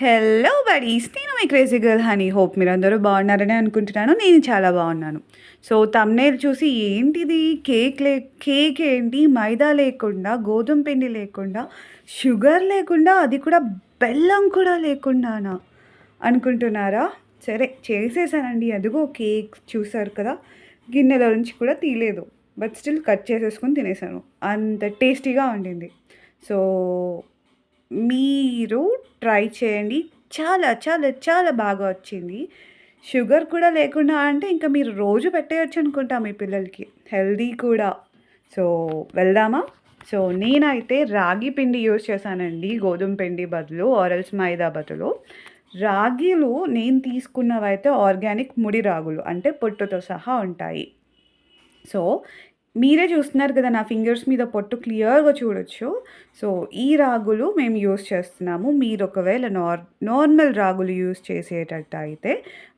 Hello buddies! నేను మీ crazy girl honey. Hope మీరందరూ బాగున్నారని అనుకుంటున్నాను. నేను చాలా బాగున్నాను. సో, థంబ్‌నెయిల్ చూసి ఏంటిది కేక్ ఏంటి మైదా లేకుండా, గోధుమ పిండి లేకుండా, షుగర్ లేకుండా, అది కూడా బెల్లం కూడా లేకుండానా అనుకుంటున్నారా? సరే చేసేసానండి. అదిగో కేక్ చూసారు కదా! గిన్నెలో నుంచి కూడా తీయలేదు. బట్ స్టిల్ కట్ చేసేసుకొని తినేసాను. అంత టేస్టీగా ఉండింది. సో మీరు ట్రై చేయండి. చాలా, చాలా, చాలా బాగా వచ్చింది. షుగర్ కూడా లేకుండా అంటే ఇంక మీరు రోజు పెట్టేయొచ్చనుకుంటా మీ పిల్లలకి. హెల్తీ కూడా. సో, వెళ్దామా? సో, నేనైతే రాగి పిండి యూజ్ చేశానండి. గోధుమ పిండి బదులు ఆరెల్స్ మైదా బదులు. రాగిలు నేను తీసుకున్నవైతే ఆర్గానిక్ ముడి రాగులు. అంటే పొట్టుతో సహా ఉంటాయి. సో, మీరే చూస్తున్నారు కదా! నా ఫింగర్స్ మీద పొట్టు క్లియర్‌గా చూడొచ్చు. సో, ఈ రాగులు మేము యూజ్ చేస్తున్నాము. మీరు ఒకవేళ నార్మల్ రాగులు యూజ్ చేసేటట్టయితే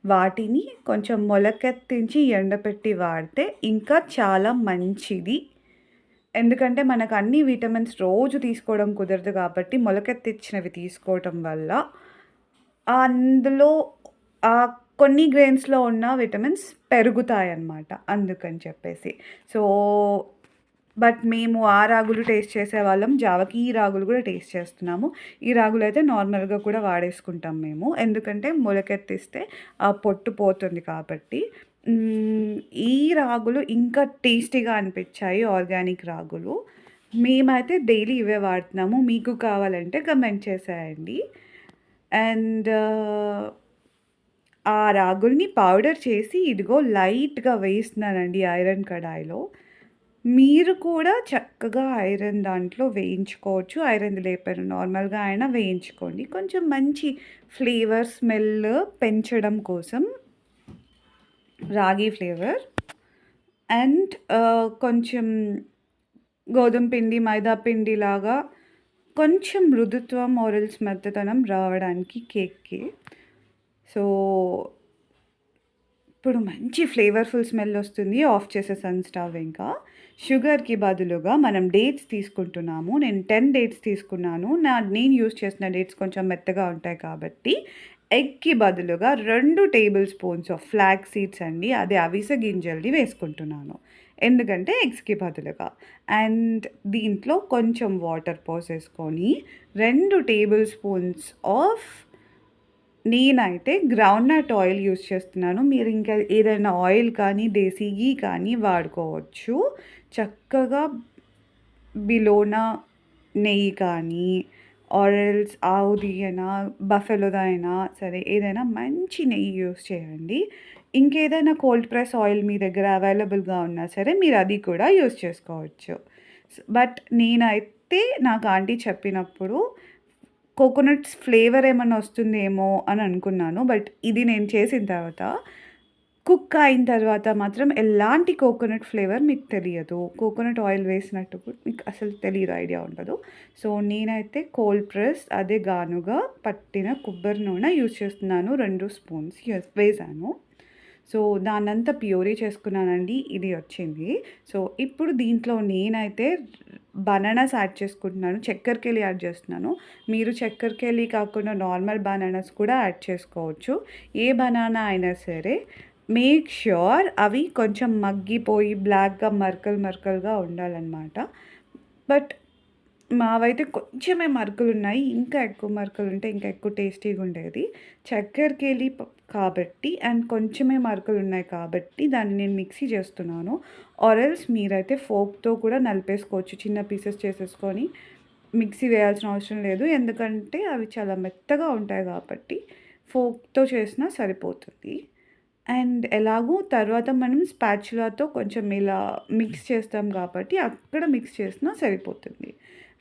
వాటిని కొంచెం మొలకెత్తించి ఎండపెట్టి వాడితే ఇంకా చాలా మంచిది. ఎందుకంటే మనకు అన్ని విటమిన్స్ రోజు తీసుకోవడం కుదరదు కాబట్టి మొలకెత్తిచ్చినవి తీసుకోవటం వల్ల అందులో కొన్ని గ్రెయిన్స్‌లో ఉన్న విటమిన్స్ పెరుగుతాయన్నమాట. అందుకని చెప్పేసి. సో, బట్ మేము ఆ రాగులు టేస్ట్ చేసేవాళ్ళం. జావకి ఈ రాగులు కూడా టేస్ట్ చేస్తున్నాము. ఈ రాగులైతే నార్మల్‌గా కూడా వాడేసుకుంటాం మేము. ఎందుకంటే మొలకెత్తిస్తే ఆ పొట్టు పోతుంది కాబట్టి. ఈ రాగులు ఇంకా టేస్టీగా అనిపించాయి ఆర్గానిక్ రాగులు. మేమైతే డైలీ ఇవే వాడుతున్నాము. మీకు కావాలంటే కమెంట్ చేసేయండి. అండ్ ఆ రాగుల్ని పౌడర్ చేసి ఇదిగో లైట్‌గా వేస్తున్నానండి ఐరన్ కడాయిలో. మీరు కూడా చక్కగా ఐరన్ దాంట్లో వేయించుకోవచ్చు. ఐరన్‌ది లేకపోయినా నార్మల్‌గా అయినా వేయించుకోండి. కొంచెం మంచి ఫ్లేవర్, స్మెల్ పెంచడం కోసం రాగి ఫ్లేవర్ అండ్ కొంచెం గోధుమ పిండి, మైదా పిండిలాగా కొంచెం మృదుత్వం ఆరెల్స్ మెత్తదనం రావడానికి కేక్‌కి. సో, ఇప్పుడు మంచి ఫ్లేవర్‌ఫుల్ స్మెల్ వస్తుంది. ఆఫ్ చేసేసాను స్టవ్ ఇంకా. షుగర్‌కి బదులుగా మనం డేట్స్ తీసుకుంటున్నాము. నేను 10 డేట్స్ తీసుకున్నాను. నేను యూజ్ చేసిన డేట్స్ కొంచెం మెత్తగా ఉంటాయి కాబట్టి ఎగ్‌కి బదులుగా 2 table spoons of flax seeds అండి. అదే అవిసె గింజలది వేసుకుంటున్నాను. ఎందుకంటే ఎగ్స్‌కి బదులుగా. అండ్ దీంట్లో కొంచెం వాటర్ పోసేసుకొని 2 టేబుల్ స్పూన్స్ ఆఫ్ నేనైతే గ్రౌండ్‌నట్ ఆయిల్ యూజ్ చేస్తున్నాను. మీరు ఇంకా ఏదైనా ఆయిల్ కానీ, దేశీ ఘీ కానీ వాడుకోవచ్చు. చక్కగా బిలోనా నెయ్యి కానీ, ఆరెల్స్ ఆవుది అయినా, బఫెలోదైనా సరే ఏదైనా మంచి నెయ్యి యూజ్ చేయండి. ఇంకేదైనా కోల్డ్ ప్రెస్ ఆయిల్ మీ దగ్గర అవైలబుల్‌గా ఉన్నా సరే మీరు అది కూడా యూజ్ చేసుకోవచ్చు. బట్ నేనైతే నాకు ఆంటీ చెప్పినప్పుడు కోకోనట్స్ ఫ్లేవర్ ఏమన్నా వస్తుందేమో అని అనుకున్నాను. బట్ ఇది నేను చేసిన తర్వాత కుక్ అయిన తర్వాత మాత్రం ఎలాంటి కోకోనట్ ఫ్లేవర్ మీకు తెలియదు. కోకోనట్ ఆయిల్ వేసినట్టు కూడా మీకు అసలు తెలీదు, ఐడియా ఉండదు. సో, నేనైతే కోల్డ్ ప్రెస్ అదే గానుగా పట్టిన కొబ్బరి నూనె యూజ్ చేస్తున్నాను. 2 స్పూన్స్ వేశాను. సో, దాన్నంతా ప్యూరీ చేసుకున్నానండి. ఇది వచ్చింది. సో, ఇప్పుడు దీంట్లో నేనైతే బనానాస్ యాడ్ చేసుకుంటున్నాను. చక్కెరకేళి యాడ్ చేస్తున్నాను. మీరు చక్కెరకేళి కాకుండా నార్మల్ బనానాస్ కూడా యాడ్ చేసుకోవచ్చు. ఏ బనానా అయినా సరే మేక్ ష్యూర్ అవి కొంచెం మగ్గిపోయి బ్లాక్‌గా మరకలుగా ఉండాలనమాట. బట్ మావైతే కొంచెమే మరకలున్నాయి. ఇంకా ఎక్కువ మరకలుంటే ఇంకా ఎక్కువ టేస్టీగా ఉండేది. చక్కెరకేళి కాబట్టి అండ్ కొంచెమే మరకలున్నాయి కాబట్టి దాన్ని నేను మిక్సీ చేస్తున్నాను. ఆరెల్స్ మీరైతే ఫోర్క్‌తో కూడా నలిపేసుకోవచ్చు. చిన్న పీసెస్ చేసేసుకొని మిక్సీ వేయాల్సిన అవసరం లేదు. ఎందుకంటే అవి చాలా మెత్తగా ఉంటాయి కాబట్టి ఫోర్క్‌తో చేసినా సరిపోతుంది. అండ్ ఎలాగో తర్వాత మనం స్పాచులాతో కొంచెం ఇలా మిక్స్ చేస్తాం కాబట్టి అక్కడ మిక్స్ చేసినా సరిపోతుంది.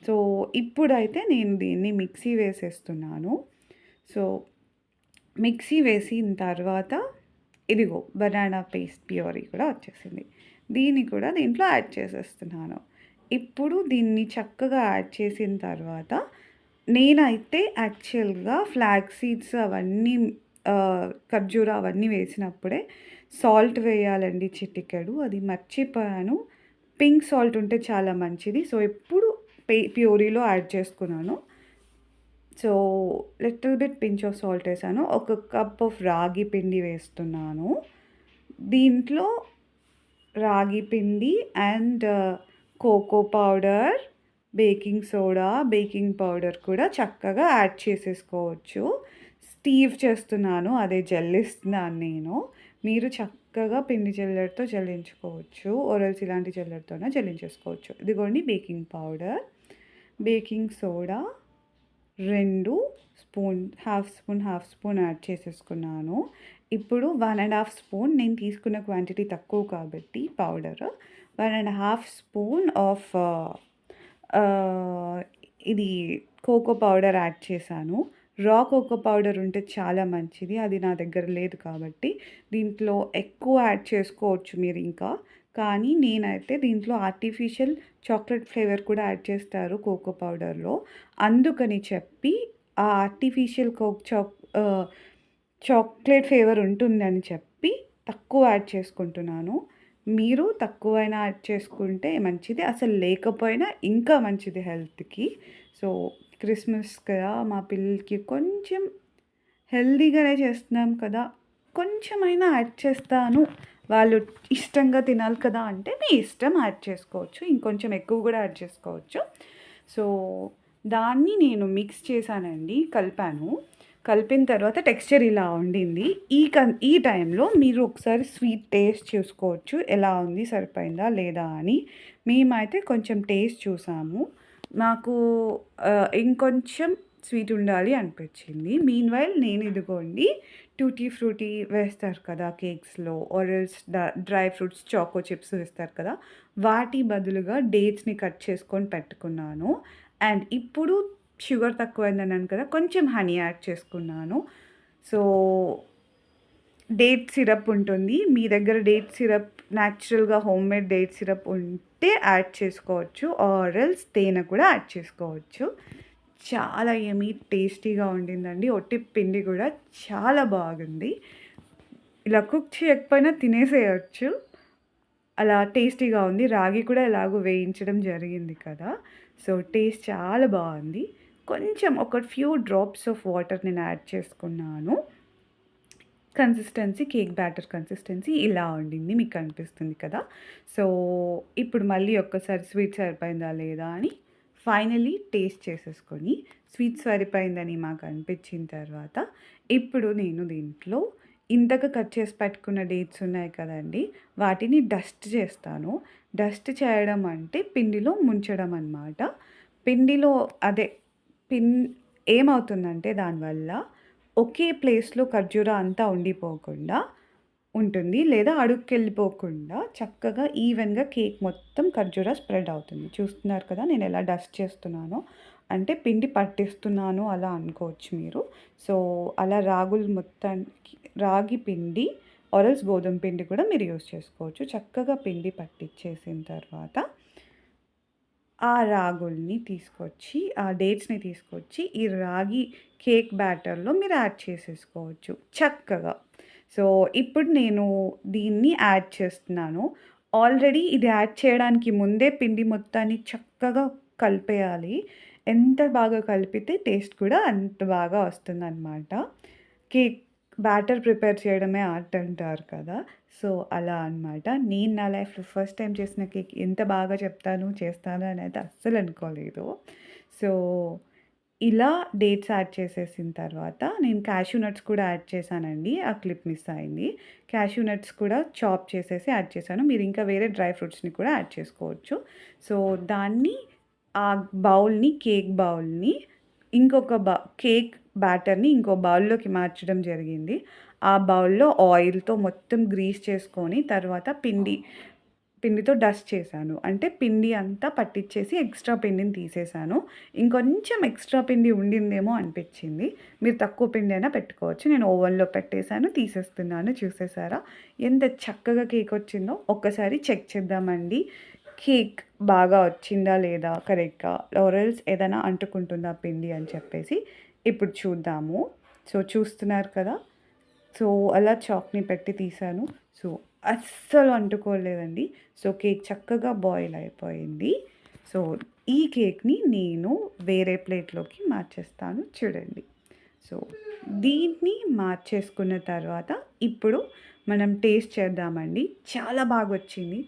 సో, ఇప్పుడైతే నేను దీన్ని మిక్సీ వేసేస్తున్నాను. సో, మిక్సీ వేసిన తర్వాత ఇదిగో బనానా పేస్ట్ ప్యూరీ కూడా వచ్చేసింది. దీన్ని కూడా దీంట్లో యాడ్ చేసేస్తున్నాను. ఇప్పుడు దీన్ని చక్కగా యాడ్ చేసిన తర్వాత నేనైతే యాక్చువల్‌గా ఫ్లాక్స్ సీడ్స్ అవన్నీ ఖర్జూర అవన్నీ వేసినప్పుడే సాల్ట్ వేయాలండి చిటికెడు. అది మర్చిపోయాను. పింక్ సాల్ట్ ఉంటే చాలా మంచిది. సో, ఇప్పుడు ప్యూరీలో యాడ్ చేసుకున్నాను. So, little bit pinch of salt ఏసాను. ఒక కప్ ఆఫ్ రాగి పిండి వేస్తున్నాను. దీంట్లో రాగి పిండి and cocoa powder, baking soda, baking powder కూడా చక్కగా యాడ్ చేసేసుకోవచ్చు. స్టీవ్ చేస్తున్నాను. అదే జల్లిస్తున్నాను నేను. మీరు చక్కగా పిండి జల్లెడతో జల్లించుకోవచ్చు. ఆర్ ఇలాంటి జల్లెడతోనే జల్లించేసుకోవచ్చు. ఇదిగోండి baking powder, baking soda 2 spoon, half spoon add చేసేసుకున్నాను. ఇప్పుడు 1½ స్పూన్, నేను తీసుకున్న క్వాంటిటీ తక్కువ కాబట్టి పౌడర్ 1½ స్పూన్ ఆఫ్ ఇది కోకో పౌడర్ యాడ్ చేశాను. రా కోకో పౌడర్ ఉంటే చాలా మంచిది. అది నా దగ్గర లేదు కాబట్టి దీంట్లో ఎక్కువ యాడ్ చేసుకోవచ్చు మీరు ఇంకా. కానీ నేనైతే దీంట్లో ఆర్టిఫిషియల్ చాక్లెట్ ఫ్లేవర్ కూడా యాడ్ చేస్తారు కోకో పౌడర్‌లో. అందుకని చెప్పి ఆ ఆర్టిఫిషియల్ చాక్లేట్ ఫ్లేవర్ ఉంటుందని చెప్పి తక్కువ యాడ్ చేసుకుంటున్నాను. మీరు తక్కువైనా యాడ్ చేసుకుంటే మంచిది. అసలు లేకపోయినా ఇంకా మంచిది హెల్త్‌కి. సో, క్రిస్మస్ కదా! మా పిల్లలకి కొంచెం హెల్తీగానే చేస్తున్నాం కదా! కొంచెమైనా యాడ్ చేస్తాను. వాళ్ళు ఇష్టంగా తినాలి కదా అంటే మీ ఇష్టం యాడ్ చేసుకోవచ్చు. ఇంకొంచెం ఎక్కువ కూడా యాడ్ చేసుకోవచ్చు. సో, దాన్ని నేను మిక్స్ చేశానండి. కలిపాను. కలిపిన తర్వాత టెక్స్చర్ ఇలా ఉండింది. ఈ టైంలో మీరు ఒకసారి స్వీట్ టేస్ట్ చూసుకోవచ్చు. ఎలా ఉంది, సరిపోయిందా లేదా అని. మేమైతే కొంచెం టేస్ట్ చూసాము. నాకు ఇంకొంచెం స్వీట్ ఉండాలి అనిపించింది. మీన్‌వైల్ నేను ఇదిగోండి టూటీ ఫ్రూటీ వేస్తారు కదా కేక్స్‌లో, or else dry fruits, choco chips వేస్తారు కదా! వాటి బదులుగా డేట్స్‌ని కట్ చేసుకొని పెట్టుకున్నాను. అండ్ ఇప్పుడు షుగర్ తక్కువైందన్నాను కదా! కొంచెం హనీ యాడ్ చేసుకున్నాను. సో, డేట్ సిరప్ ఉంటుంది. మీ దగ్గర డేట్ సిరప్ న్యాచురల్‌గా హోమ్‌మేడ్ డేట్ సిరప్ ఉంటే యాడ్ చేసుకోవచ్చు. ఆర్ ఎల్స్ తేనె కూడా యాడ్ చేసుకోవచ్చు. చాలా యమ్మీ టేస్టీగా ఉండిందండి. ఒట్టి పిండి కూడా చాలా బాగుంది. ఇలా కుక్ చేయకపోయినా తినేసేయొచ్చు. అలా టేస్టీగా ఉంది. రాగి కూడా ఎలాగో వేయించడం జరిగింది కదా! సో, టేస్ట్ చాలా బావుంది. కొంచెం ఒక ఫ్యూ డ్రాప్స్ ఆఫ్ వాటర్ నేను యాడ్ చేసుకున్నాను. కన్సిస్టెన్సీ, కేక్ బ్యాటర్ కన్సిస్టెన్సీ ఇలా ఉండింది. మీకు కనిపిస్తుంది కదా! సో, ఇప్పుడు మళ్ళీ ఒక్కసారి స్వీట్ సరిపోయిందా లేదా అని ఫైనల్లీ టేస్ట్ చేసేసుకొని, స్వీట్ సరిపోయిందని మాకు అనిపించిన తర్వాత, ఇప్పుడు నేను దీంట్లో ఇందాక కట్ చేసి పెట్టుకున్న డేట్స్ ఉన్నాయి కదండీ! వాటిని డస్ట్ చేస్తాను. డస్ట్ చేయడం అంటే పిండిలో ముంచడం అనమాట. పిండిలో అదే పిన్ ఏమవుతుందంటే దానివల్ల ఒకే ప్లేస్‌లో ఖర్జూర అంతా ఉండిపోకుండా ఉంటుంది. లేదా అడుక్కెళ్ళిపోకుండా చక్కగా ఈవెన్‌గా కేక్ మొత్తం ఖర్జూర స్ప్రెడ్ అవుతుంది. చూస్తున్నారు కదా! నేనెలా డస్ట్ చేస్తున్నానో. అంటే పిండి పట్టిస్తున్నాను అలా అనుకోవచ్చు మీరు. సో, అలా రాగులు మొత్తానికి రాగి పిండి ఆర్ ఎల్స్ గోధుమ పిండి కూడా మీరు యూజ్ చేసుకోవచ్చు. చక్కగా పిండి పట్టిచ్చేసిన తర్వాత ఆ రాగుల్ని తీసుకొచ్చి, ఆ డేట్స్‌ని తీసుకొచ్చి, ఈ రాగి కేక్ బ్యాటర్‌లో మీరు యాడ్ చేసేసుకోవచ్చు చక్కగా. సో, ఇప్పుడు నేను దీన్ని యాడ్ చేస్తున్నాను. ఆల్రెడీ ఇది యాడ్ చేయడానికి ముందే పిండి మొత్తాన్ని చక్కగా కలిపేయాలి. ఎంత బాగా కలిపితే టేస్ట్ కూడా అంత బాగా వస్తుందనమాట. కేక్ బ్యాటర్ ప్రిపేర్ చేయడమే ఆర్ట్ అంటారు కదా! సో, అలా అనమాట. నేను నా లైఫ్‌లో ఫస్ట్ టైమ్ చేసిన కేక్ ఎంత బాగా చేస్తాను అనేది అస్సలు అనుకోలేదు. సో, ఇలా డేట్స్ యాడ్ చేసేసిన తర్వాత నేను క్యాష్యూ నట్స్ కూడా యాడ్ చేశానండి. ఆ క్లిప్ మిస్ అయింది. క్యాష్యూ నట్స్ కూడా చాప్ చేసేసి యాడ్ చేశాను. మీరు ఇంకా వేరే డ్రై ఫ్రూట్స్‌ని కూడా యాడ్ చేసుకోవచ్చు. సో, దాన్ని ఆ కేక్ బౌల్‌ని ఇంకొక కేక్ బ్యాటర్‌ని ఇంకో బౌల్‌లోకి మార్చడం జరిగింది. ఆ బౌల్‌లో ఆయిల్‌తో మొత్తం గ్రీస్ చేసుకొని తర్వాత పిండితో డస్ట్ చేశాను. అంటే పిండి అంతా పట్టిచ్చేసి ఎక్స్‌ట్రా పిండిని తీసేశాను. ఇంకొంచెం ఎక్స్‌ట్రా పిండి ఉండిందేమో అనిపిచ్చింది. మీరు తక్కువ పిండి అయినా పెట్టుకోవచ్చు. నేను ఓవెన్‌లో పెట్టేసాను. తీసేస్తున్నాను. చూసేసారా? ఎంత చక్కగా కేక్ వచ్చిందో ఒక్కసారి చెక్ చేద్దామండి. కేక్ బాగా వచ్చిందా లేదా కరెక్ట్‌గా ఆర్ ఎల్స్ ఏదైనా అంటుకుంటుందా పిండి అని చెప్పేసి ఇప్పుడు చూద్దాము. సో, చూస్తున్నారు కదా! సో, అలా చాక్‌ని పెట్టి తీశాను. సో, అస్సలు అంటుకోలేదండి. సో, కేక్ చక్కగా బాయిల్ అయిపోయింది. సో, ఈ కేక్‌ని నేను వేరే ప్లేట్‌లోకి మార్చేస్తాను చూడండి. సో, దీన్ని మార్చేసుకున్న తర్వాత ఇప్పుడు మనం టేస్ట్ చేద్దామండి. చాలా బాగొచ్చింది.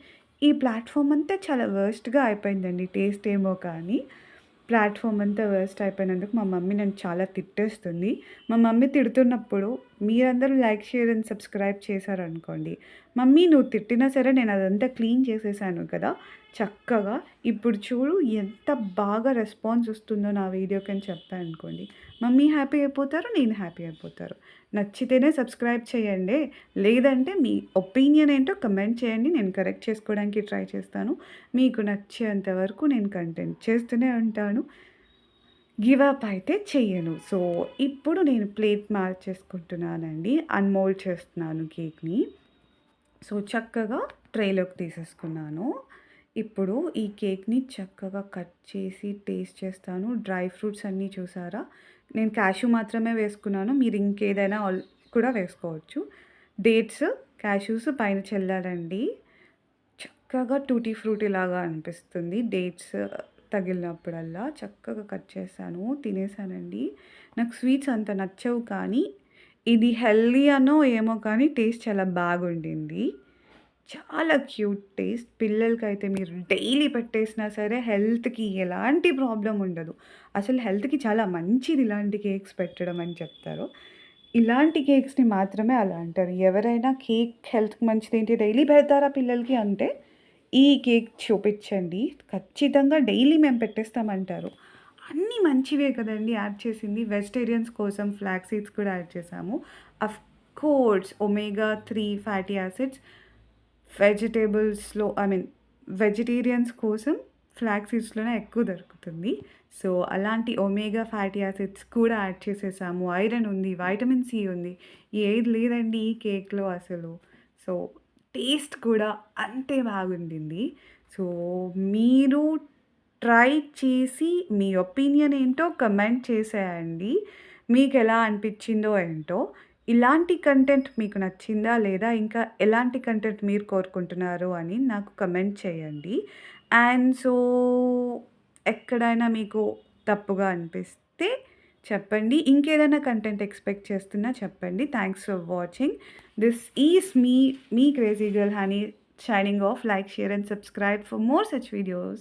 ఈ ప్లాట్‌ఫార్మ్ అంతా చాలా వర్స్ట్‌గా అయిపోయిందండి. టేస్ట్ ఏమో కానీ ప్లాట్‌ఫార్మ్ అంతా వర్స్ట్ అయిపోయినందుకు మా మమ్మీ నన్ను చాలా తిట్టేస్తుంది. మా మమ్మీ తిడుతున్నప్పుడు మీరందరూ లైక్, షేర్ అండ్ సబ్స్క్రైబ్ చేశారనుకోండి, "మమ్మీ నువ్వు తిట్టినా సరే నేను అదంతా క్లీన్ చేసేసాను కదా! చక్కగా. ఇప్పుడు చూడు ఎంత బాగా రెస్పాన్స్ వస్తుందో నా వీడియోకి" అని చెప్పాననుకోండి, మమ్మీ హ్యాపీ అయిపోతారు. నేను హ్యాపీ అయిపోతారు. నచ్చితేనే సబ్స్క్రైబ్ చేయండే. లేదంటే మీ ఒపీనియన్ ఏంటో కమెంట్ చేయండి. నేను కరెక్ట్ చేసుకోవడానికి ట్రై చేస్తాను. మీకు నచ్చేంత వరకు నేను కంటెంట్ చేస్తూనే ఉంటాను. గివ్ అప్ అయితే చెయ్యను. సో, ఇప్పుడు నేను ప్లేట్ మార్చేసుకుంటున్నానండి. అన్‌మోల్డ్ చేస్తున్నాను కేక్‌ని. సో, చక్కగా ట్రేలోకి తీసేసుకున్నాను. ఇప్పుడు ఈ కేక్‌ని చక్కగా కట్ చేసి టేస్ట్ చేస్తాను. డ్రై ఫ్రూట్స్ అన్నీ చూసారా? నేను క్యాష్యూ మాత్రమే వేసుకున్నాను. మీరు ఇంకేదైనా కూడా వేసుకోవచ్చు. డేట్స్, క్యాష్యూస్ పైన చల్లాలండి. చక్కగా టూటీ ఫ్రూటీ లాగా అనిపిస్తుంది. డేట్స్ తగిలినప్పుడల్లా చక్కగా కట్ చేశాను. తినేసానండి. నాకు స్వీట్స్ అంత నచ్చవు కానీ, ఇది హెల్తీ అనో ఏమో కానీ టేస్ట్ చాలా బాగుండింది. చాలా క్యూట్ టేస్ట్. పిల్లలకైతే మీరు డైలీ పెట్టేసినా సరే హెల్త్‌కి ఎలాంటి ప్రాబ్లమ్ ఉండదు. అసలు హెల్త్‌కి చాలా మంచిది ఇలాంటి కేక్స్ పెట్టడం అని చెప్తారు. ఇలాంటి కేక్స్‌ని మాత్రమే అలా అంటారు. ఎవరైనా కేక్ హెల్త్‌కి మంచిదేంటి డైలీ పెడతారా పిల్లలకి అంటే, ఈ కేక్ చూపిచ్చండి. ఖచ్చితంగా డైలీ మేము పెట్టేస్తామంటారు. అన్నీ మంచివే కదండీ యాడ్ చేసింది. వెజిటేరియన్స్ కోసం ఫ్లాక్స్ సీడ్స్ కూడా యాడ్ చేశాము. Of course omega 3 fatty acids vegetarians కోసం ఫ్లాక్స్ సీడ్స్‌లోనే ఎక్కువ దొరుకుతుంది. సో, అలాంటి ఒమేగా ఫ్యాటీ యాసిడ్స్ కూడా యాడ్ చేసేసాము. ఐరన్ ఉంది, వైటమిన్ సి ఉంది. ఏది లేదండి ఈ కేక్‌లో అసలు. సో, టేస్ట్ కూడా అంతే బాగుండింది. సో, మీరు ట్రై చేసి మీ ఒపీనియన్ ఏంటో కమెంట్ చేసేయండి. మీకెలా అనిపిచ్చిందో ఏంటో. ఇలాంటి కంటెంట్ మీకు నచ్చిందా? లేదా ఇంకా ఎలాంటి కంటెంట్ మీరు కోరుకుంటున్నారు అని నాకు కమెంట్ చేయండి. అండ్ సో, ఎక్కడైనా మీకు తప్పుగా అనిపిస్తే చెప్పండి. ఇంకేదైనా కంటెంట్ ఎక్స్‌పెక్ట్ చేస్తున్నా చెప్పండి. Thanks for watching. This is me crazy girl honey signing off. Like, share and subscribe for more such videos.